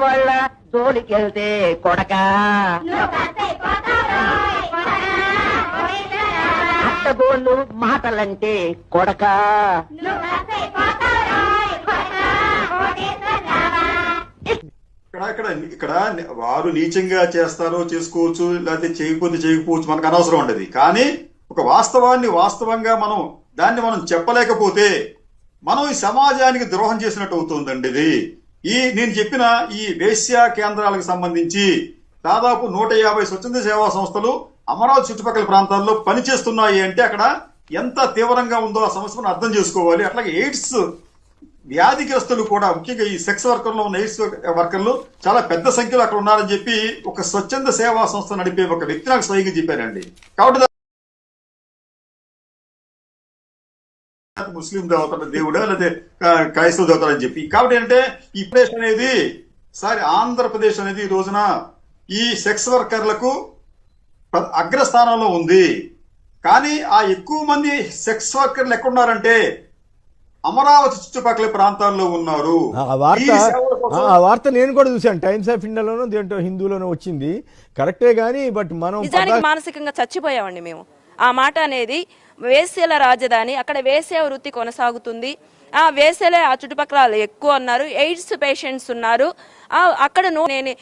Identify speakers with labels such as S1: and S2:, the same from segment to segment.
S1: వాళ్ళ జోలికెళ్తే కొడక అట్టగోళ్ళు మాటలంటే కొడక
S2: ఇక్కడ వారు నీచంగా చేస్తారో చేసుకోవచ్చు, లేకపోతే చేయకపోవచ్చు, మనకు అనవసరం ఉండదు. కానీ ఒక వాస్తవాన్ని వాస్తవంగా దాన్ని మనం చెప్పలేకపోతే మనం ఈ సమాజానికి ద్రోహం చేసినట్టు అవుతుందండి. ఇది నేను చెప్పిన ఈ వేశ్య కేంద్రాలకు సంబంధించి దాదాపు 150 స్వచ్ఛంద సేవా సంస్థలు అమరావతి చుట్టుపక్కల ప్రాంతాల్లో పనిచేస్తున్నాయి అంటే అక్కడ ఎంత తీవ్రంగా ఉందో ఆ సమస్యను అర్థం చేసుకోవాలి. అట్లాగే ఎయిడ్స్ వ్యాధిగ్రస్తులు కూడా, ముఖ్యంగా ఈ సెక్స్ వర్కర్లో ఉన్న ఎయిడ్స్ వర్కర్లు చాలా పెద్ద సంఖ్యలో అక్కడ ఉన్నారని చెప్పి ఒక స్వచ్ఛంద సేవా సంస్థ నడిపే ఒక వ్యక్తి నాకు స్వయంగా చెప్పారండి. కాబట్టి ముస్లిం దేవతల దేవుడా లేదా క్రైస్తవ దేవతలు అని చెప్పి, కాబట్టి ఏంటంటే ఈ ప్రదేశ్ అనేది ఆంధ్రప్రదేశ్ అనేది ఈ రోజున ఈ సెక్స్ వర్కర్లకు అగ్రస్థానంలో ఉంది. కానీ ఆ ఎక్కువ మంది సెక్స్ వర్కర్లు ఎక్కడున్నారంటే అమరావతి చుట్టుపక్కల ప్రాంతాల్లో ఉన్నారు.
S3: ఆ వార్త నేను కూడా చూశాను, టైమ్స్ ఆఫ్ ఇండియాలోనూ దేంట్లో హిందూలోనూ వచ్చింది, కరెక్టే. కానీ బట్ మనం
S4: మానసికంగా చచ్చిపోయామండి మేము. ఆ మాట అనేది వేశ్యల రాజధాని, అక్కడ వేశ్య వృత్తి కొనసాగుతుంది. ఆ వేశ్యలే ఆ చుట్టుపక్కల ఎక్కువ ఉన్నారు, ఎయిడ్స్ పేషెంట్స్ ఉన్నారు. అక్కడ నేను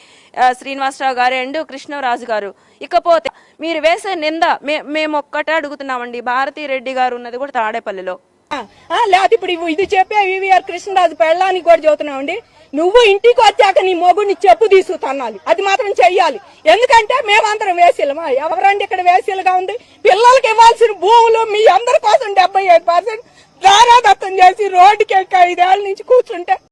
S4: శ్రీనివాసరావు గారు అండ్ కృష్ణరాజు గారు. ఇకపోతే మీరు వేసే నింద మేము ఒక్కటే అడుగుతున్నామండి, భారతీ రెడ్డి గారు ఉన్నది కూడా తాడేపల్లిలో.
S5: లేకపోతే ఇప్పుడు ఇది చెప్పే వివిఆర్ కృష్ణరాజు పెళ్ళానికి కూడా చెబుతున్నామండి, నువ్వు ఇంటికి వచ్చాక నీ మొగుడిని చెప్పు తీసుకుతన్నాలి, అది మాత్రం చెయ్యాలి. ఎందుకంటే మేమందరం వేసీలమా, ఎవరండి ఇక్కడ వేసీలుగా ఉంది? పిల్లలకి ఇవ్వాల్సిన భూములు మీ అందరి కోసం 75% దారాదత్తం చేసి రోడ్డుకి 5 ఏళ్ల నుంచి కూర్చుంటే